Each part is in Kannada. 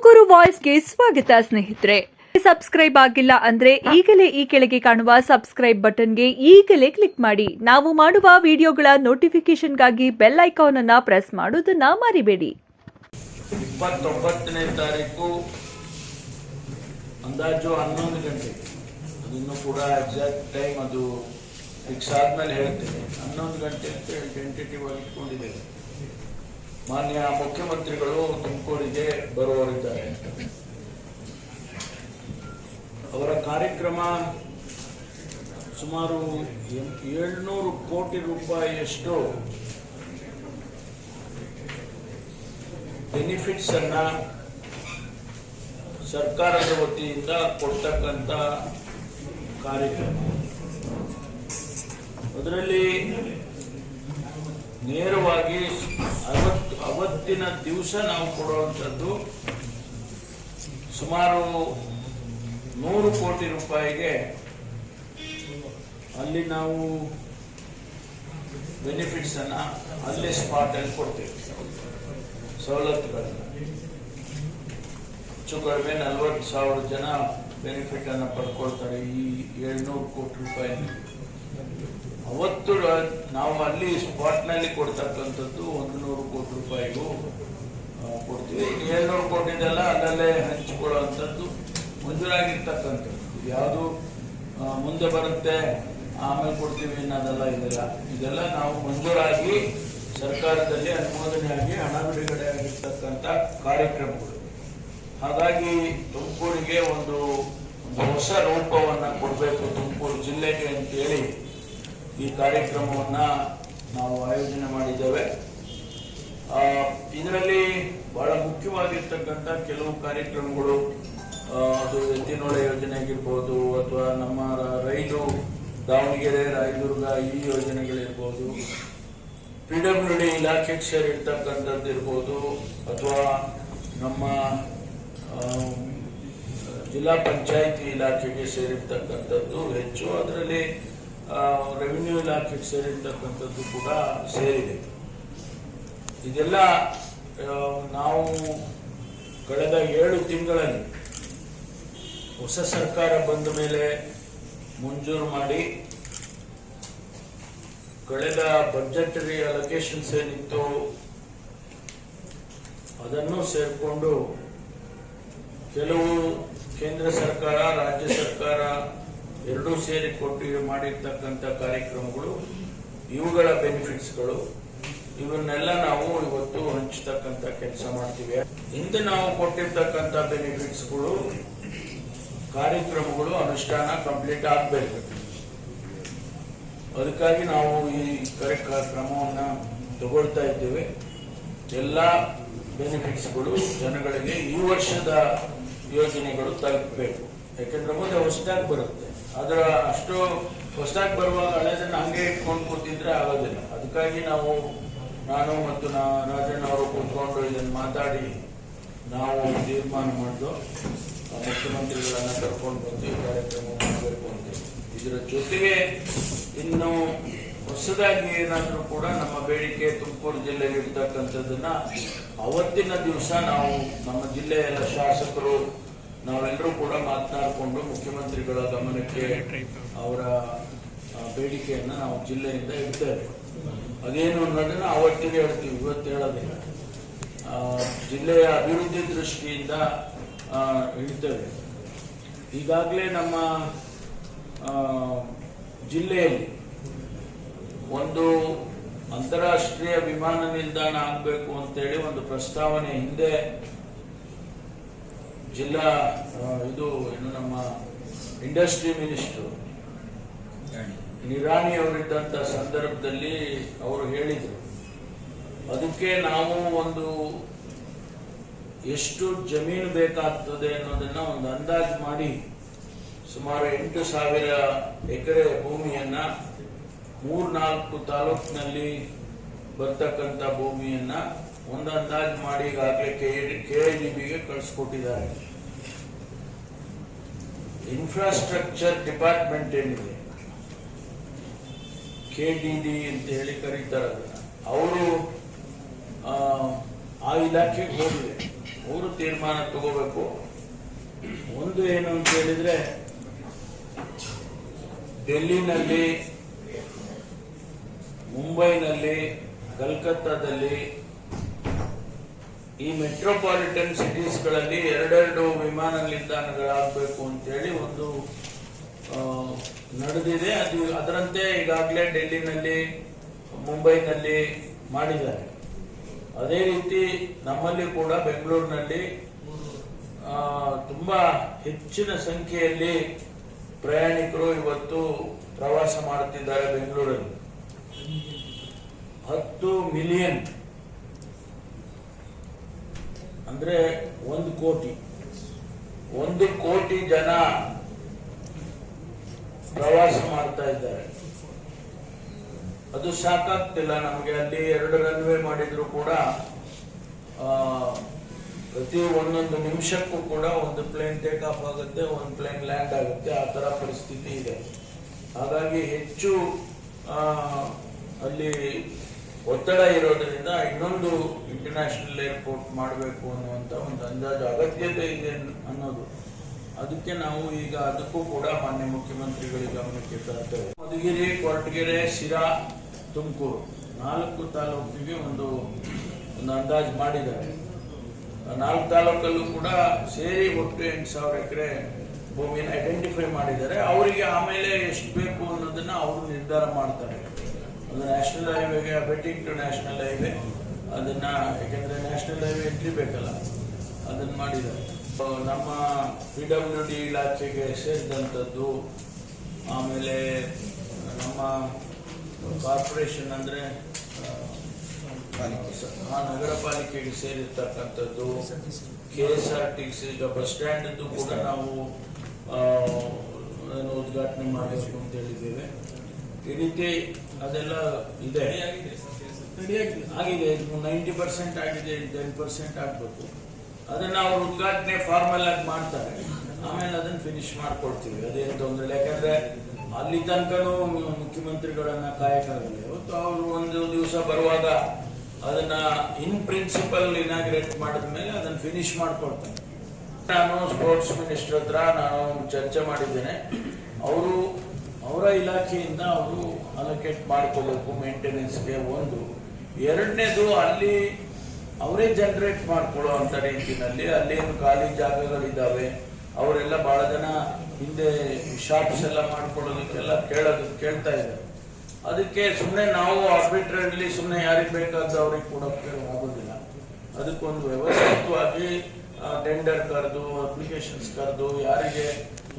ತುಮಕೂರು ವಾಯ್ಸ್ಗೆ ಸ್ವಾಗತ ಸ್ನೇಹಿತರೆ. ಸಬ್ಸ್ಕ್ರೈಬ್ ಆಗಿಲ್ಲ ಅಂದ್ರೆ ಈಗಲೇ ಈ ಕೆಳಗೆ ಕಾಣುವ ಸಬ್ಸ್ಕ್ರೈಬ್ ಬಟನ್ಗೆ ಈಗಲೇ ಕ್ಲಿಕ್ ಮಾಡಿ. ನಾವು ಮಾಡುವ ವಿಡಿಯೋಗಳ ನೋಟಿಫಿಕೇಶನ್ಗಾಗಿ ಬೆಲ್ ಐಕಾನ್ ಅನ್ನು ಪ್ರೆಸ್ ಮಾಡೋದನ್ನ ಮರಿಬೇಡಿ. 29ನೇ ತಾರೀಕು ಅಂದಾಜು 11 ಗಂಟೆ, ಅದನ್ನು ಕೂಡ ಎಕ್ಸಾಕ್ಟ್ ಟೈಮ್ ಅದು ಫಿಕ್ಸ್ ಆದ್ಮೇಲೆ ಹೇಳ್ತೇನೆ. 11 ಗಂಟೆ ಅಂತ ಟೆಂಟೇಟಿವ್ ಆಗಿ ಇಟ್ಕೊಂಡಿದ್ದೇವೆ. ಮಾನ್ಯ ಮುಖ್ಯಮಂತ್ರಿಗಳು ತುಮಕೂರಿಗೆ ಬರುವವರಿದ್ದಾರೆ. ಅವರ ಕಾರ್ಯಕ್ರಮ ಸುಮಾರು 700 ಕೋಟಿ ರೂಪಾಯಿಯಷ್ಟು ಬೆನಿಫಿಟ್ಸ್ ಅನ್ನ ಸರ್ಕಾರದ ವತಿಯಿಂದ ಕೊಡ್ತಕ್ಕಂಥ ಕಾರ್ಯಕ್ರಮ. ಅದರಲ್ಲಿ ನೇರವಾಗಿ ಅವತ್ತಿನ ದಿವಸ ನಾವು ಕೊಡುವಂಥದ್ದು ಸುಮಾರು 100 ಕೋಟಿ ರೂಪಾಯಿಗೆ ಅಲ್ಲಿ ನಾವು ಬೆನಿಫಿಟ್ಸ್ ಅನ್ನ ಅಲ್ಲೇ ಸ್ಪಾಟ್ ಅಲ್ಲಿ ಕೊಡ್ತೇವೆ. ಸವಲತ್ತುಗಳನ್ನ ಹೆಚ್ಚು ಕಡಿಮೆ 40,000 ಜನ ಬೆನಿಫಿಟ್ ಅನ್ನ ಪಡ್ಕೊಳ್ತಾರೆ. ಈ 700 ಕೋಟಿ ರೂಪಾಯಿ ಅವತ್ತು ನಾವು ಅಲ್ಲಿ ಸ್ಪಾಟ್ ನಲ್ಲಿ ಕೊಡ್ತಕ್ಕಂಥದ್ದು 100 ಕೋಟಿ ರೂಪಾಯಿಗೂ ಕೊಡ್ತೀವಿ. 700 ಕೋಟಿದೆಲ್ಲ ಅಲ್ಲಲ್ಲೇ ಹಂಚಿಕೊಳ್ಳುವಂಥದ್ದು ಮಂಜೂರಾಗಿರ್ತಕ್ಕಂಥದ್ದು. ಯಾವುದು ಮುಂದೆ ಬರುತ್ತೆ ಆಮೇಲೆ ಕೊಡ್ತೀವಿ ಅನ್ನೋದೆಲ್ಲ ಇದೆಲ್ಲ ನಾವು ಮಂಜೂರಾಗಿ ಸರ್ಕಾರದಲ್ಲಿ ಅನುಮೋದನೆಯಾಗಿ ಹಣ ಬಿಡುಗಡೆ ಆಗಿರ್ತಕ್ಕಂಥ ಕಾರ್ಯಕ್ರಮಗಳು. ಹಾಗಾಗಿ ತುಮಕೂರಿಗೆ ಒಂದು ಹೊಸ ರೂಪವನ್ನ ಕೊಡಬೇಕು ತುಮಕೂರು ಜಿಲ್ಲೆಗೆ ಅಂತೇಳಿ ಈ ಕಾರ್ಯಕ್ರಮವನ್ನ ನಾವು ಆಯೋಜನೆ ಮಾಡಿದ್ದೇವೆ. ಇದರಲ್ಲಿ ಬಹಳ ಮುಖ್ಯವಾಗಿರ್ತಕ್ಕಂಥ ಕೆಲವು ಕಾರ್ಯಕ್ರಮಗಳು, ಅದು ಎತ್ತಿನೊಳೆ ಯೋಜನೆ ಆಗಿರ್ಬೋದು, ಅಥವಾ ನಮ್ಮ ರೈಲು ದಾವಣಗೆರೆ ರಾಯದುರ್ಗ ಈ ಯೋಜನೆಗಳಿರ್ಬೋದು, PWD ಇಲಾಖೆಗೆ ಸೇರಿರ್ತಕ್ಕಂಥದ್ದು ಇರ್ಬೋದು, ಅಥವಾ ನಮ್ಮ ಜಿಲ್ಲಾ ಪಂಚಾಯಿತಿ ಇಲಾಖೆಗೆ ಸೇರಿರ್ತಕ್ಕಂಥದ್ದು ಹೆಚ್ಚು, ಅದರಲ್ಲಿ ರೆವಿನ್ಯೂ ಇಲಾಖೆಗೆ ಸೇರಿರ್ತಕ್ಕಂಥದ್ದು ಕೂಡ ಸೇರಿದೆ. ಇದೆಲ್ಲ ನಾವು ಕಳೆದ 7 ತಿಂಗಳಲ್ಲಿ ಹೊಸ ಸರ್ಕಾರ ಬಂದ ಮೇಲೆ ಮಂಜೂರು ಮಾಡಿ ಕಳೆದ ಬಜೆಟರಿ ಅಲೋಕೇಶನ್ಸ್ ಏನಿತ್ತು ಅದನ್ನು ಸೇರಿಕೊಂಡು ಕೆಲವು ಕೇಂದ್ರ ಸರ್ಕಾರ ರಾಜ್ಯ ಸರ್ಕಾರ ಎರಡೂ ಸೇರಿ ಕೊಟ್ಟು ಮಾಡಿರ್ತಕ್ಕಂಥ ಕಾರ್ಯಕ್ರಮಗಳು, ಇವುಗಳ ಬೆನಿಫಿಟ್ಸ್ಗಳು, ಇವನ್ನೆಲ್ಲ ನಾವು ಇವತ್ತು ಹಂಚತಕ್ಕಂಥ ಕೆಲಸ ಮಾಡ್ತೀವಿ. ಹಿಂದೆ ನಾವು ಕೊಟ್ಟಿರ್ತಕ್ಕಂಥ ಬೆನಿಫಿಟ್ಸ್ಗಳು ಕಾರ್ಯಕ್ರಮಗಳು ಅನುಷ್ಠಾನ ಕಂಪ್ಲೀಟ್ ಆಗಬೇಕು. ಅದಕ್ಕಾಗಿ ನಾವು ಈ ಕ್ರಮವನ್ನ ತಗೊಳ್ತಾ ಇದ್ದೇವೆ. ಎಲ್ಲ ಬೆನಿಫಿಟ್ಸ್ಗಳು ಜನಗಳಿಗೆ ಈ ವರ್ಷದ ಯೋಜನೆಗಳು ತಲುಪಬೇಕು. ಯಾಕೆಂದ್ರೆ ಮುಂದೆ ಹೊಸದಾಗಿ ಬರುತ್ತೆ. ಅದರ ಅಷ್ಟು ಹೊಸದಾಗಿ ಬರುವಾಗ ಹಳೆದನ್ನು ಹಂಗೆ ಇಟ್ಕೊಂಡು ಕೂತಿದ್ರೆ ಆಗೋದಿಲ್ಲ. ಅದಕ್ಕಾಗಿ ನಾನು ಮತ್ತು ರಾಜಣ್ಣ ಅವರು ಕೂತ್ಕೊಂಡು ಇದನ್ನು ಮಾತಾಡಿ ನಾವು ತೀರ್ಮಾನ ಮಾಡಿದ್ದು ಮುಖ್ಯಮಂತ್ರಿಗಳನ್ನ ಕರ್ಕೊಂಡು ಬಂದು ಈ ಕಾರ್ಯಕ್ರಮ ಮಾಡಬೇಕು ಅಂತೇಳಿ. ಇದರ ಜೊತೆಗೆ ಇನ್ನು ಹೊಸದಾಗಿ ಏನಾದರೂ ಕೂಡ ನಮ್ಮ ಬೇಡಿಕೆ ತುಮಕೂರು ಜಿಲ್ಲೆಗೆ ಇರ್ತಕ್ಕಂಥದ್ದನ್ನ ಅವತ್ತಿನ ದಿವಸ ನಾವು ನಮ್ಮ ಜಿಲ್ಲೆಯ ಎಲ್ಲ ಶಾಸಕರು ನಾವೆಲ್ಲರೂ ಕೂಡ ಮಾತನಾಡಿಕೊಂಡು ಮುಖ್ಯಮಂತ್ರಿಗಳ ಗಮನಕ್ಕೆ ಅವರ ಬೇಡಿಕೆಯನ್ನ ನಾವು ಜಿಲ್ಲೆಯಿಂದ ಇಡ್ತೇವೆ. ಅದೇನು ಅನ್ನೋದನ್ನ ಅವತ್ತಿಗೆ ಹೇಳ್ತೀವಿ, ಇವತ್ತು ಹೇಳೋದಿಲ್ಲ. ಜಿಲ್ಲೆಯ ಅಭಿವೃದ್ಧಿ ದೃಷ್ಟಿಯಿಂದ ಇಡ್ತೇವೆ. ಈಗಾಗಲೇ ನಮ್ಮ ಜಿಲ್ಲೆಯಲ್ಲಿ ಒಂದು ಅಂತಾರಾಷ್ಟ್ರೀಯ ವಿಮಾನ ನಿಲ್ದಾಣ ಆಗಬೇಕು ಅಂತೇಳಿ ಒಂದು ಪ್ರಸ್ತಾವನೆ ಹಿಂದೆ ಜಿಲ್ಲಾ ನಮ್ಮ ಇಂಡಸ್ಟ್ರಿ ಮಿನಿಸ್ಟರ್ ನಿರಾಣಿ ಅವರಿದ್ದಂಥ ಸಂದರ್ಭದಲ್ಲಿ ಅವರು ಹೇಳಿದರು. ಅದಕ್ಕೆ ನಾವು ಒಂದು ಎಷ್ಟು ಜಮೀನು ಬೇಕಾಗ್ತದೆ ಅನ್ನೋದನ್ನ ಒಂದು ಅಂದಾಜು ಮಾಡಿ ಸುಮಾರು 8,000 ಎಕರೆ ಭೂಮಿಯನ್ನ 3-4 ತಾಲೂಕಿನಲ್ಲಿ ಬರ್ತಕ್ಕಂಥ ಭೂಮಿಯನ್ನ ಒಂದು ಅಂದಾಜು ಮಾಡಿ ಈಗಾಗಲೇ KIDBಗೆ ಕಳಿಸ್ಕೊಟ್ಟಿದ್ದಾರೆ. ಇನ್ಫ್ರಾಸ್ಟ್ರಕ್ಚರ್ ಡಿಪಾರ್ಟ್ಮೆಂಟ್ ಏನಿದೆ, KDD ಅಂತ ಹೇಳಿ ಕರೀತಾರೆ, ಅವರು ಆ ಇಲಾಖೆಗೆ ಹೋಗಿದೆ. ಅವರು ತೀರ್ಮಾನ ತಗೋಬೇಕು. ಒಂದು ಏನು ಅಂತ ಹೇಳಿದ್ರೆ, ಡೆಲ್ಲಿನಲ್ಲಿ, ಮುಂಬೈನಲ್ಲಿ, ಕಲ್ಕತ್ತಾದಲ್ಲಿ, ಈ ಮೆಟ್ರೋಪಾಲಿಟನ್ ಸಿಟೀಸ್ಗಳಲ್ಲಿ 2 ವಿಮಾನ ನಿಲ್ದಾಣಗಳಾಗಬೇಕು ಅಂತೇಳಿ ಒಂದು ನಡೆದಿದೆ. ಅದರಂತೆ ಈಗಾಗಲೇ ಡೆಲ್ಲಿನಲ್ಲಿ, ಮುಂಬೈನಲ್ಲಿ ಮಾಡಿದ್ದಾರೆ. ಅದೇ ರೀತಿ ನಮ್ಮಲ್ಲಿ ಕೂಡ ಬೆಂಗಳೂರಿನಲ್ಲಿ ತುಂಬಾ ಹೆಚ್ಚಿನ ಸಂಖ್ಯೆಯಲ್ಲಿ ಪ್ರಯಾಣಿಕರು ಇವತ್ತು ಪ್ರವಾಸ ಮಾಡುತ್ತಿದ್ದಾರೆ. ಬೆಂಗಳೂರಲ್ಲಿ 10 ಮಿಲಿಯನ್ ಅಂದ್ರೆ 1 ಕೋಟಿ ಜನ ಪ್ರವಾಸ ಮಾಡ್ತಾ ಇದ್ದಾರೆ. ಅದು ಸಾಕಾಗ್ತಿಲ್ಲ ನಮಗೆ. ಅಲ್ಲಿ 2 ರನ್ವೇ ಮಾಡಿದ್ರು ಕೂಡ ಪ್ರತಿ 1 ನಿಮಿಷಕ್ಕೂ ಕೂಡ 1 ಪ್ಲೇನ್ ಟೇಕ್ ಆಫ್ ಆಗುತ್ತೆ, 1 ಪ್ಲೇನ್ ಲ್ಯಾಂಡ್ ಆಗುತ್ತೆ. ಆ ತರ ಪರಿಸ್ಥಿತಿ ಇದೆ. ಹಾಗಾಗಿ ಹೆಚ್ಚು ಅಲ್ಲಿ ಒತ್ತಡ ಇರೋದ್ರಿಂದ ಇನ್ನೊಂದು ಇಂಟರ್ನ್ಯಾಷನಲ್ ಏರ್ಪೋರ್ಟ್ ಮಾಡಬೇಕು ಅನ್ನುವಂತ ಒಂದು ಅಂದಾಜು ಅಗತ್ಯತೆ ಇದೆ ಅನ್ನೋದು. ಅದಕ್ಕೆ ನಾವು ಈಗ ಅದಕ್ಕೂ ಕೂಡ ಮಾನ್ಯ ಮುಖ್ಯಮಂತ್ರಿಗಳ ಗಮನಕ್ಕೆ ತರ್ತೇವೆ. ಮಧುಗಿರಿ, ಕೊರಟಗೆರೆ, ಶಿರಾ, ತುಮಕೂರು 4 ತಾಲೂಕಿಗೆ ಒಂದು ಅಂದಾಜು ಮಾಡಿದ್ದಾರೆ. 4 ತಾಲೂಕಲ್ಲೂ ಕೂಡ ಸೇರಿ ಒಟ್ಟು 8,000 ಎಕರೆ ಭೂಮಿಯನ್ನು ಐಡೆಂಟಿಫೈ ಮಾಡಿದ್ದಾರೆ. ಅವರಿಗೆ ಆಮೇಲೆ ಎಷ್ಟು ಬೇಕು ಅನ್ನೋದನ್ನ ಅವರು ನಿರ್ಧಾರ ಮಾಡ್ತಾರೆ. ಅದು ನ್ಯಾಷನಲ್ ಹೈವೇಗೆ ಅಬೆಟಿಂಗ್ ಟು ನ್ಯಾಷನಲ್ ಹೈವೇ, ಅದನ್ನ ಯಾಕೆಂದ್ರೆ ನ್ಯಾಷನಲ್ ಹೈವೇ ಎಂಟ್ರಿ ಬೇಕಲ್ಲ, ಅದನ್ನ ಮಾಡಿದ್ದಾರೆ. ನಮ್ಮ PWD ಇಲಾಖೆಗೆ ಸೇರಿದಂಥದ್ದು, ಆಮೇಲೆ ನಮ್ಮ ಕಾರ್ಪೊರೇಷನ್ ಅಂದ್ರೆ ನಗರ ಪಾಲಿಕೆಗೆ ಸೇರಿರ್ತಕ್ಕಂಥದ್ದು, KSRTC, ಈಗ ಬಸ್ ಸ್ಟ್ಯಾಂಡ್ ಕೂಡ ನಾವು ಉದ್ಘಾಟನೆ ಮಾಡಬೇಕು ಅಂತ ಹೇಳಿದ್ದೇವೆ. ಈ ರೀತಿ ಅದೆಲ್ಲ ಇದೆ, ಆಗಿದೆ. 90% ಆಗಿದೆ, 10% ಆಗ್ಬೇಕು. ಅದನ್ನ ಅವರು ಉದ್ಘಾಟನೆ ಫಾರ್ಮಲ್ ಆಗಿ ಮಾಡ್ತಾರೆ, ಆಮೇಲೆ ಅದನ್ನ ಫಿನಿಶ್ ಮಾಡ್ಕೊಡ್ತೀವಿ. ಅದೇನು ತೊಂದರೆ ಇಲ್ಲ. ಯಾಕಂದ್ರೆ ಅಲ್ಲಿ ತನಕನೂ ಮುಖ್ಯಮಂತ್ರಿಗಳನ್ನ ಕಾಯಕ್ಕಾಗಲ್ಲ. ಇವತ್ತು ಅವರು ಒಂದು ದಿವಸ ಬರುವಾಗ ಅದನ್ನ ಇನ್ ಪ್ರಿನ್ಸಿಪಲ್ ಇನಾಗ್ರೇಟ್ ಮಾಡಿದ ಮೇಲೆ ಅದನ್ನ ಫಿನಿಶ್ ಮಾಡ್ಕೊಡ್ತಾರೆ. ನಾನು ಸ್ಪೋರ್ಟ್ಸ್ ಮಿನಿಸ್ಟರ್ ಹತ್ರ ನಾನು ಚರ್ಚೆ ಮಾಡಿದ್ದೇನೆ. ಅವರ ಇಲಾಖೆಯಿಂದ ಅವರು ಅಲೋಕೇಟ್ ಮಾಡ್ಕೋಬೇಕು ಮೇಂಟೆನೆನ್ಸ್ಗೆ. ಒಂದು, ಎರಡನೇದು ಅಲ್ಲಿ ಅವರೇ ಜನರೇಟ್ ಮಾಡ್ಕೊಳ್ಳೋ ಅಂತ ರೀತಿಯಲ್ಲಿ ಅಲ್ಲೇನು ಖಾಲಿ ಜಾಗಗಳಿದ್ದಾವೆ, ಅವರೆಲ್ಲ ಬಹಳ ಜನ ಹಿಂದೆ ಶಾಪ್ಸ್ ಎಲ್ಲ ಮಾಡ್ಕೊಳ್ಳೋದಕ್ಕೆಲ್ಲ ಕೇಳ್ತಾ ಇದ್ದಾರೆ. ಅದಕ್ಕೆ ಸುಮ್ಮನೆ ನಾವು ಆರ್ಬಿಟ್ರರಿಲಿ ಸುಮ್ಮನೆ ಯಾರಿಗೆ ಬೇಕಾದ ಅವ್ರಿಗೆ ಕೊಡೋಕೆ ಆಗೋದಿಲ್ಲ. ಅದಕ್ಕೊಂದು ವ್ಯವಸ್ಥಿತವಾಗಿ ಟೆಂಡರ್ ಕರೆದು, ಅಪ್ಲಿಕೇಶನ್ಸ್ ಕರೆದು, ಯಾರಿಗೆ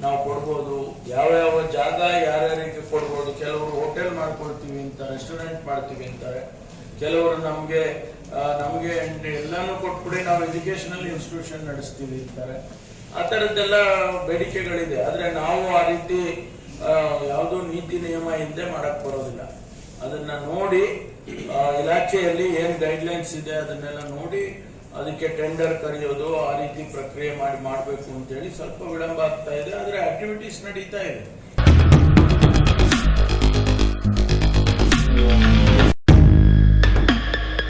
ನಾವು ಕೊಡ್ಬೋದು, ಯಾವ ಜಾಗ ಯಾರ್ಯಾರಿಗೆ ಕೊಡ್ಬೋದು. ಕೆಲವರು ಹೋಟೆಲ್ ಮಾಡ್ಕೊಳ್ತೀವಿ ಅಂತ, ರೆಸ್ಟೋರೆಂಟ್ ಮಾಡ್ತೀವಿ ಅಂತಾರೆ. ಕೆಲವರು ನಮಗೆ ಎಲ್ಲಾನು ಕೊಟ್ಬಿಡಿ, ನಾವು ಎಜುಕೇಶನಲ್ ಇನ್ಸ್ಟಿಟ್ಯೂಷನ್ ನಡೆಸ್ತೀವಿ ಅಂತಾರೆ. ಆ ಥರದ್ದೆಲ್ಲ ಬೇಡಿಕೆಗಳಿದೆ. ಆದ್ರೆ ನಾವು ಆ ರೀತಿ ಯಾವುದೋ ನೀತಿ ನಿಯಮ ಇಲ್ಲದೆ ಮಾಡಕ್ ಬರೋದಿಲ್ಲ. ಅದನ್ನ ನೋಡಿ ಇಲಾಖೆಯಲ್ಲಿ ಏನ್ ಗೈಡ್ಲೈನ್ಸ್ ಇದೆ ಅದನ್ನೆಲ್ಲ ನೋಡಿ ಅದಕ್ಕೆ ಟೆಂಡರ್ ಕರೆಯೋದು, ಆ ರೀತಿ ಪ್ರಕ್ರಿಯೆ ಮಾಡಬೇಕು ಅಂತೇಳಿ ಸ್ವಲ್ಪ ವಿಳಂಬ ಆಗ್ತಾ ಇದೆ. ಆದ್ರೆ ಆಕ್ಟಿವಿಟೀಸ್ ನಡೀತಾ ಇದೆ.